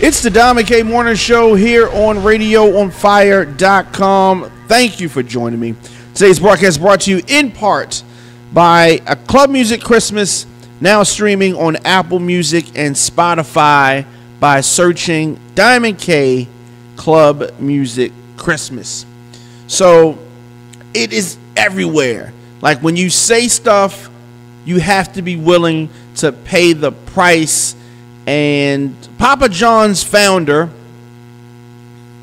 It's the Dom K Morning Show here on RadioOnFire.com. Thank you for joining me. Today's broadcast brought to you in part by a Club Music Christmas, now streaming on Apple Music and Spotify by searching Diamond K Club Music Christmas. So it is everywhere. Like when you say stuff, you have to be willing to pay the price. And Papa John's founder,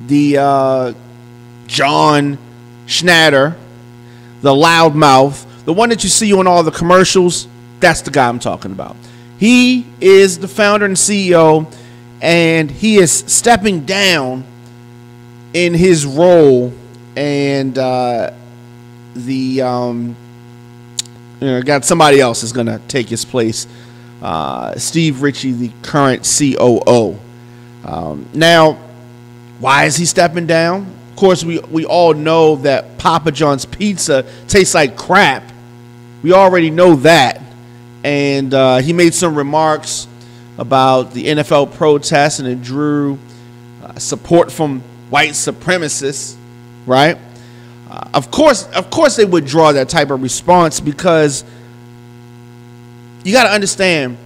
the John Schnatter, the loudmouth, the one that you see on all the commercials, that's the guy I'm talking about. He is the founder and CEO, and he is stepping down in his role, and got somebody else is going to take his place. Steve Ritchie, the current COO. Now, why is he stepping down? Of course, we all know that Papa John's pizza tastes like crap. We already know that. And he made some remarks about the NFL protests, and it drew support from white supremacists, right? Of course they would draw that type of response, because you got to understand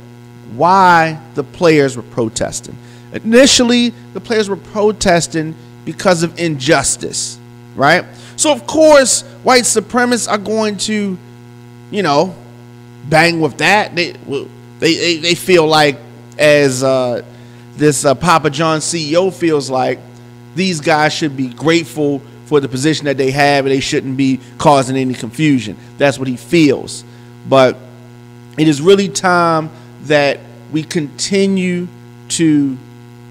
why the players were protesting. Initially, the players were protesting because of injustice, right? So, of course, white supremacists are going to, bang with that. They feel like, as this Papa John CEO feels like, these guys should be grateful for the position that they have, and they shouldn't be causing any confusion. That's what he feels. But it is really time that we continue to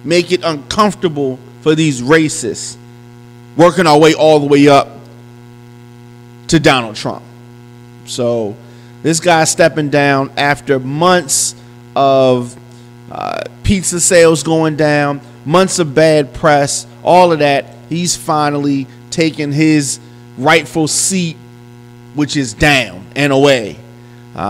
make it uncomfortable for these racists, working our way all the way up to Donald Trump. So this guy stepping down after months of pizza sales going down, months of bad press, all of that. He's finally taken his rightful seat, which is down and away.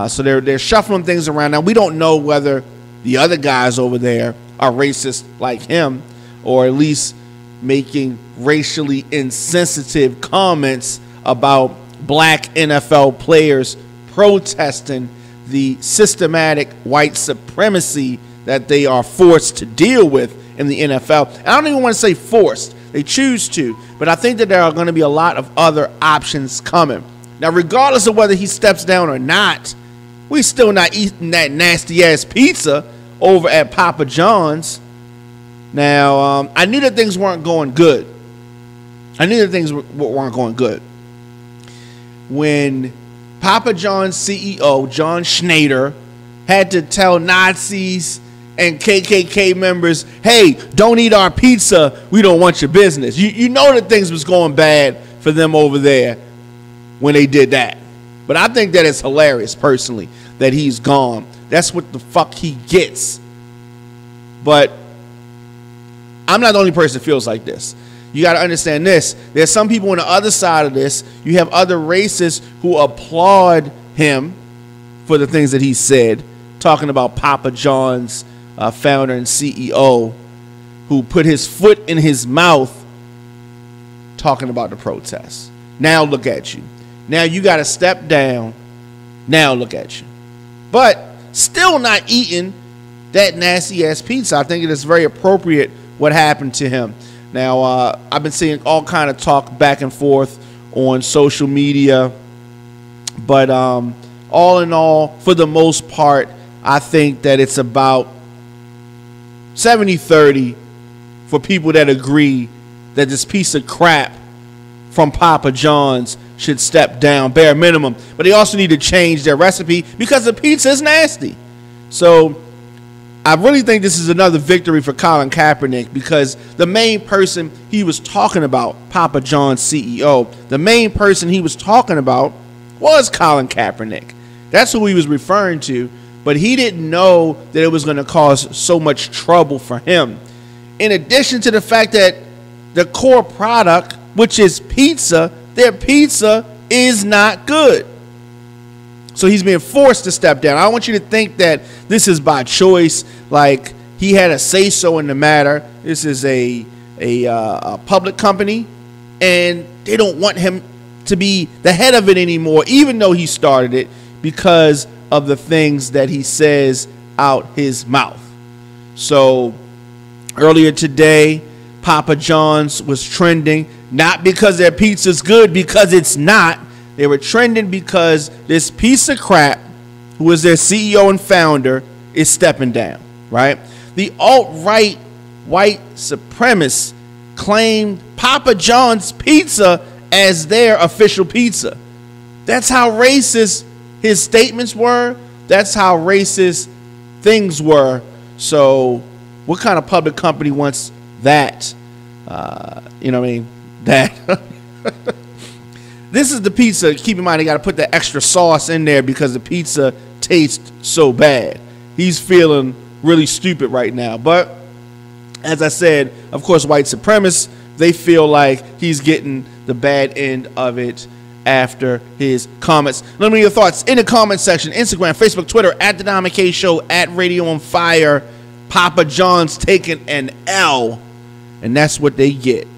So they're shuffling things around. Now, we don't know whether the other guys over there are racist like him, or at least making racially insensitive comments about black NFL players protesting the systematic white supremacy that they are forced to deal with in the NFL. And I don't even want to say forced. They choose to. But I think that there are going to be a lot of other options coming. Now, regardless of whether he steps down or not, we're still not eating that nasty-ass pizza over at Papa John's. Now, I knew that things weren't going good. When Papa John's CEO, John Schnatter, had to tell Nazis and KKK members, hey, don't eat our pizza, we don't want your business. You know that things was going bad for them over there when they did that. But I think that it's hilarious, personally, that he's gone. That's what the fuck he gets. But I'm not the only person that feels like this. You got to understand this. There's some people on the other side of this. You have other racists who applaud him for the things that he said, talking about Papa John's founder and CEO, who put his foot in his mouth talking about the protests. Now look at you. Now you got to step down. Now look at you. But still not eating that nasty ass pizza. I think it is very appropriate what happened to him. Now, I've been seeing all kind of talk back and forth on social media. But all in all, for the most part, I think that it's about 70-30 for people that agree that this piece of crap from Papa John's should step down, bare minimum. But they also need to change their recipe because the pizza is nasty. So I really think this is another victory for Colin Kaepernick, because the main person he was talking about, Papa John's CEO, the main person he was talking about was Colin Kaepernick. That's who he was referring to, but he didn't know that it was going to cause so much trouble for him. In addition to the fact that the core product, which is pizza, their pizza is not good. So he's being forced to step down. I don't want you to think that this is by choice, like he had a say-so in the matter. This is a public company, and they don't want him to be the head of it anymore, even though he started it, because of the things that he says out his mouth. So earlier today, Papa John's was trending, not because their pizza's good, because it's not. They were trending because this piece of crap, who is their CEO and founder, is stepping down, right? The alt-right white supremacists claimed Papa John's pizza as their official pizza. That's how racist his statements were. That's how racist things were. So what kind of public company wants that? You know what I mean? That. This is the pizza. Keep in mind, they got to put the extra sauce in there because the pizza tastes so bad. He's feeling really stupid right now. But as I said, of course, white supremacists, they feel like he's getting the bad end of it after his comments. Let me know your thoughts in the comment section. Instagram, Facebook, Twitter, at The Dom K Show, at Radio on Fire. Papa John's taking an L, and that's what they get.